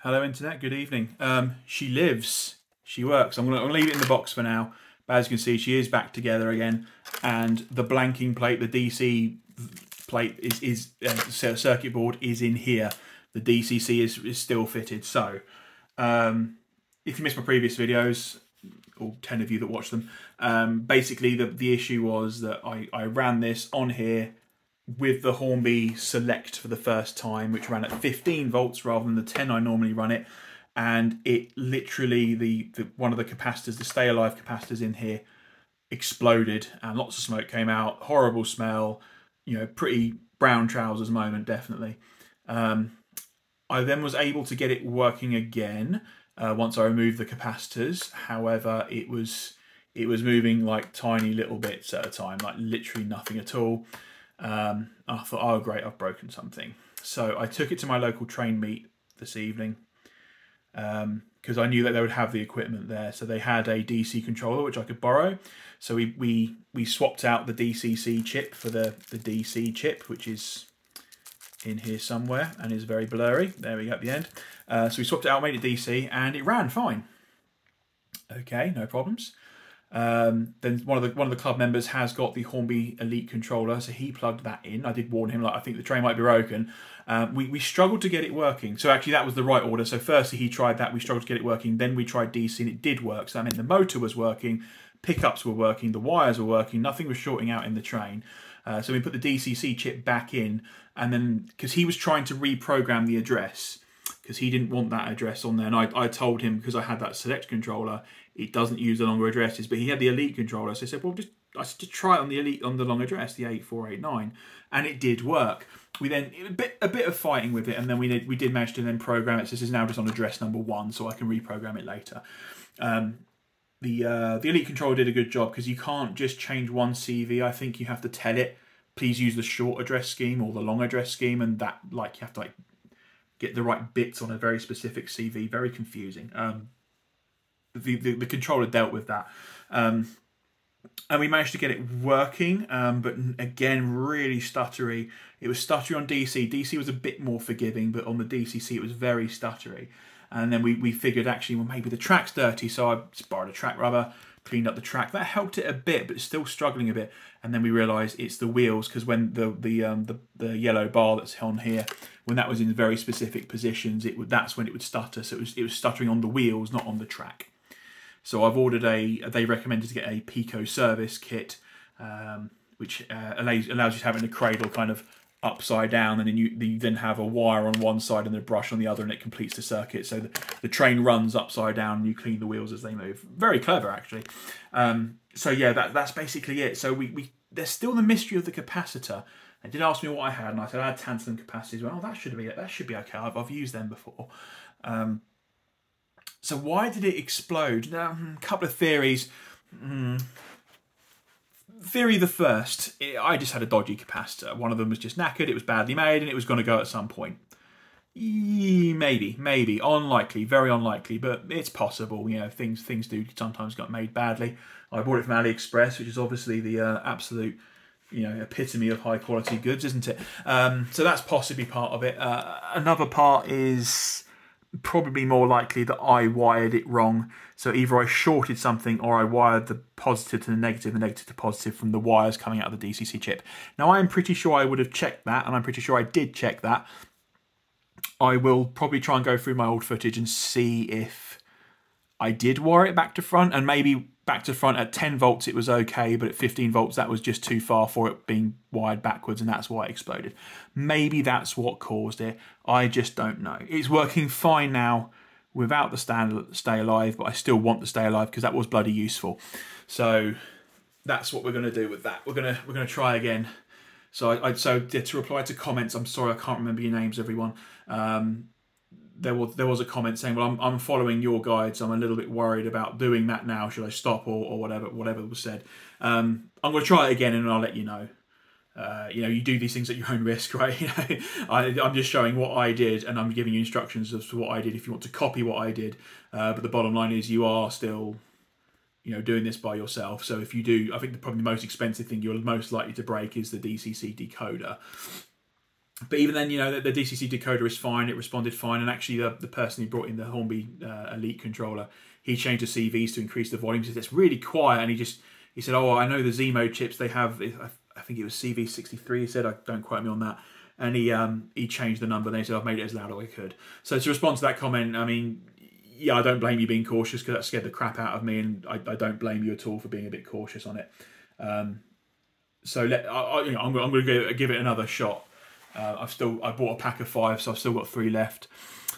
Hello internet, good evening. She lives, she works. I'm gonna leave it in the box for now. But as you can see, she is back together again. And the blanking plate, the DC plate circuit board is in here. The DCC is still fitted. So, if you missed my previous videos, or 10 of you that watched them, basically the issue was that I ran this on here with the Hornby Select for the first time, which ran at 15 volts rather than the 10 I normally run it, and it literally, one of the capacitors, the Stay Alive capacitors in here, exploded and lots of smoke came out, horrible smell, you know, pretty brown trousers moment, definitely. I then was able to get it working again once I removed the capacitors. However, it was moving like tiny little bits at a time, like literally nothing at all. I thought, oh great, I've broken something. So I took it to my local train meet this evening because I knew that they would have the equipment there. So they had a DC controller which I could borrow. So we swapped out the DCC chip for the DC chip, which is in here somewhere and is very blurry. There we go at the end. So we swapped it out, made it DC, and it ran fine. Okay, no problems. Then one of the club members has got the Hornby Elite controller, so he plugged that in. I did warn him, like, I think the train might be broken. We struggled to get it working. So actually that was the right order. So firstly he tried that, we struggled to get it working. Then we tried DC and it did work. So that meant the motor was working, pickups were working, the wires were working, nothing was shorting out in the train. So we put the DCC chip back in, and then, because he was trying to reprogram the address, because he didn't want that address on there. And I told him, because I had that Select controller, it doesn't use the longer addresses, but he had the Elite controller. So I said, well, just try it on the Elite, on the long address, the 8489, and it did work. We then, a bit of fighting with it, and then we did manage to then program it. So this is now just on address number 1, so I can reprogram it later. The Elite controller did a good job, because you can't just change one CV. I think you have to tell it, please use the short address scheme or the long address scheme, and that, like, you have to, like, get the right bits on a very specific CV. Very confusing. The controller dealt with that, and we managed to get it working, but again, really stuttery. It was stuttery on DC. DC was a bit more forgiving, but on the DCC it was very stuttery. And then we figured, actually, well, maybe the track's dirty, so I just borrowed a track rubber, cleaned up the track. That helped it a bit, but it's still struggling a bit. And then we realised it's the wheels, because when the yellow bar that's on here, when that was in very specific positions, that's when it would stutter. So it was stuttering on the wheels, not on the track. So I've ordered they recommended to get a Pico service kit, which allows you to have it in a cradle kind of upside down, and then you then have a wire on one side and a brush on the other, and it completes the circuit. So the train runs upside down and you clean the wheels as they move. Very clever, actually. So yeah, that's basically it. So there's still the mystery of the capacitor. They did ask me what I had, and I said I had tantalum capacitors. Well, that should be okay. I've used them before. So why did it explode? Now, a couple of theories. Theory the first, I just had a dodgy capacitor. One of them was just knackered, it was badly made, and it was going to go at some point. Maybe. Unlikely, very unlikely, but it's possible. You know, things do sometimes get made badly. I bought it from AliExpress, which is obviously the absolute, you know, epitome of high quality goods, isn't it? So that's possibly part of it. Another part is probably more likely that I wired it wrong. So either I shorted something, or I wired the positive to the negative to positive from the wires coming out of the DCC chip. Now, I am pretty sure I would have checked that, and I'm pretty sure I did check that. I will probably try and go through my old footage and see if I did wire it back to front, and maybe back to front at 10 volts it was okay, but at 15 volts that was just too far for it being wired backwards, and that's why it exploded. Maybe that's what caused it. I just don't know. It's working fine now without the Stay Alive, but I still want the Stay Alive because that was bloody useful. So that's what we're going to do with that. We're going to try again. So to reply to comments, I'm sorry I can't remember your names, everyone. There was a comment saying, well, I'm following your guides. I'm a little bit worried about doing that now. Should I stop or whatever was said? I'm going to try it again, and I'll let you know. You know, you do these things at your own risk, right? You know, I'm just showing what I did, and I'm giving you instructions as to what I did if you want to copy what I did. But the bottom line is, you are still, you know, doing this by yourself. So if you do, I think probably the most expensive thing you're most likely to break is the DCC decoder. But even then, you know, the DCC decoder is fine. It responded fine. And actually, the person who brought in the Hornby Elite controller, he changed the CVs to increase the volume. He said, it's really quiet. And he said, oh, I know the Z-Mode chips, they have, I think it was CV63, he said, don't quote me on that. And he changed the number. Then he said, I've made it as loud as I could. So to respond to that comment, I mean, yeah, I don't blame you being cautious, because that scared the crap out of me. And I don't blame you at all for being a bit cautious on it. So I'm going to give it another shot. I bought a pack of 5, so I've still got 3 left.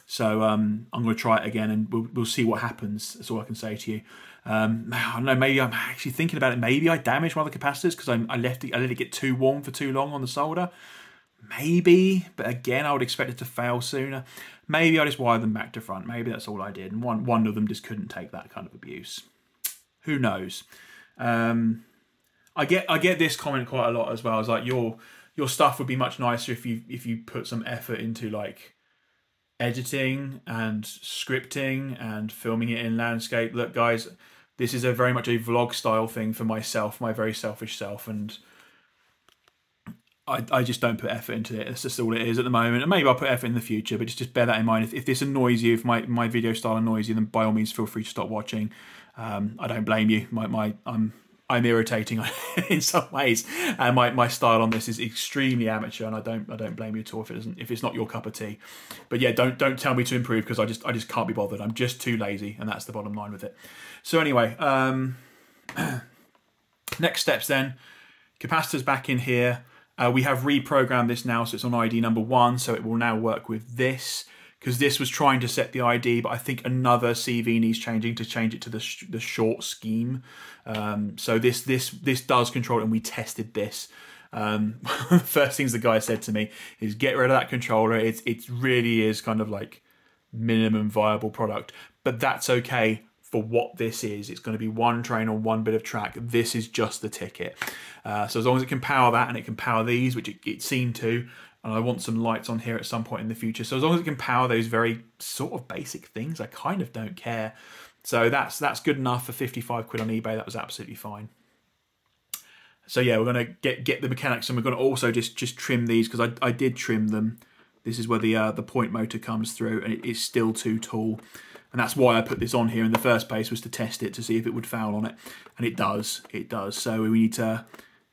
So I'm going to try it again, and we'll see what happens. That's all I can say to you. I don't know. Maybe I'm actually thinking about it. Maybe I damaged one of the capacitors because I let it get too warm for too long on the solder. Maybe, but again, I would expect it to fail sooner. Maybe I just wired them back to front. Maybe that's all I did, and one of them just couldn't take that kind of abuse. Who knows? I get this comment quite a lot as well. It's like your stuff would be much nicer if you put some effort into like editing and scripting and filming it in landscape. Look, guys, this is very much a vlog style thing for myself, my very selfish self, and I just don't put effort into it. That's just all it is at the moment. And maybe I'll put effort in the future, but just bear that in mind. If this annoys you, if my video style annoys you, then by all means feel free to stop watching. I don't blame you. I'm irritating in some ways, and my style on this is extremely amateur, and I don't blame you at all if it's not your cup of tea. But yeah, don't tell me to improve, because I just can't be bothered. I'm just too lazy, and that's the bottom line with it. So anyway, next steps then. Capacitors back in here. We have reprogrammed this now, so it's on ID number 1, so it will now work with this, because this was trying to set the ID, but I think another CV needs changing to change it to the short scheme. So this does control it, and we tested this. The first things the guy said to me is, get rid of that controller. It really is kind of like minimum viable product, but that's okay for what this is. It's going to be one train on one bit of track. This is just the ticket. So as long as it can power that, and it can power these, which it seemed to, and I want some lights on here at some point in the future. So as long as it can power those very sort of basic things, I kind of don't care. So that's good enough for 55 quid on eBay. That was absolutely fine. So yeah, we're going to get the mechanics, and we're going to also just trim these, because I did trim them. This is where the point motor comes through, and it's still too tall. And that's why I put this on here in the first place, was to test it to see if it would foul on it. And it does. It does. So we need to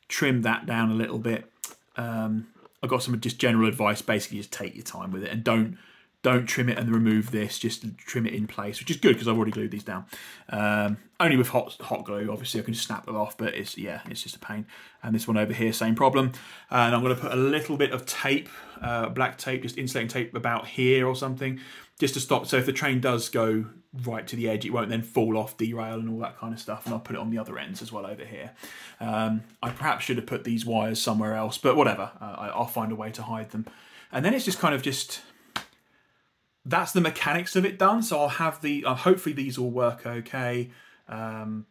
trim that down a little bit. I've got some just general advice. Basically, just take your time with it, and don't trim it and remove this. Just trim it in place, which is good because I've already glued these down. Only with hot glue, obviously I can just snap them off, but it's just a pain. And this one over here, same problem. And I'm going to put a little bit of tape, black tape, just insulating tape about here or something, just to stop. So if the train does go right to the edge, it won't then fall off, derail, and all that kind of stuff. And I'll put it on the other ends as well over here. I perhaps should have put these wires somewhere else, but whatever. I'll find a way to hide them. And then it's just kind of that's the mechanics of it done. So I'll have hopefully these will work okay. And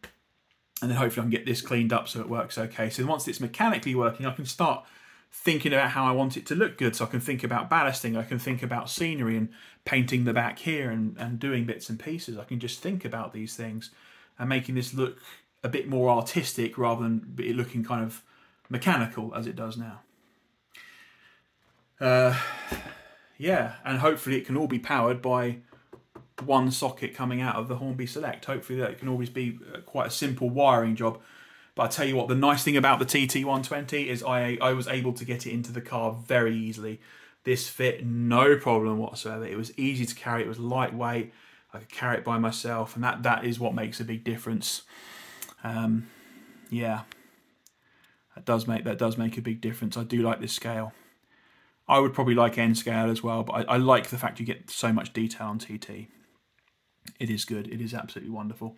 then hopefully I can get this cleaned up so it works okay. So once it's mechanically working, I can start thinking about how I want it to look good. So I can think about ballasting, I can think about scenery and painting the back here and doing bits and pieces. I can just think about these things and making this look a bit more artistic rather than it looking kind of mechanical as it does now. Yeah, and hopefully it can all be powered by one socket coming out of the Hornby Select. Hopefully that can always be quite a simple wiring job. But I tell you what, the nice thing about the TT120 is I was able to get it into the car very easily. This fit no problem whatsoever. It was easy to carry, it was lightweight, I could carry it by myself, and that is what makes a big difference. Yeah, that does make a big difference. I do like this scale. I would probably like N scale as well, but I like the fact you get so much detail on TT. It is good. It is absolutely wonderful.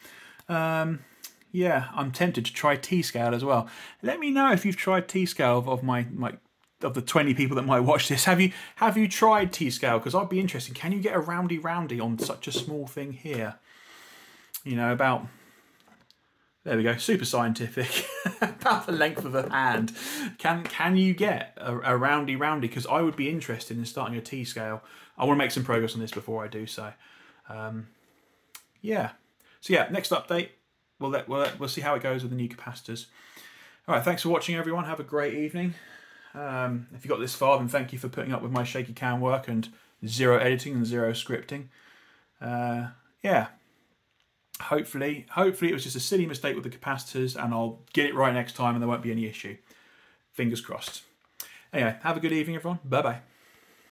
Yeah, I'm tempted to try T-scale as well. Let me know if you've tried T-scale of the 20 people that might watch this. Have you tried T-scale? Because I'd be interested. Can you get a roundy on such a small thing here? You know, about, there we go, super scientific. About the length of a hand. Can you get a roundy? Because I would be interested in starting a T-scale. I want to make some progress on this before I do so. Yeah. So yeah, next update. We'll see how it goes with the new capacitors. All right, thanks for watching, everyone. Have a great evening. If you got this far, then thank you for putting up with my shaky cam work and zero editing and zero scripting. Yeah. Hopefully it was just a silly mistake with the capacitors, and I'll get it right next time and there won't be any issue. Fingers crossed. Anyway, have a good evening, everyone. Bye-bye.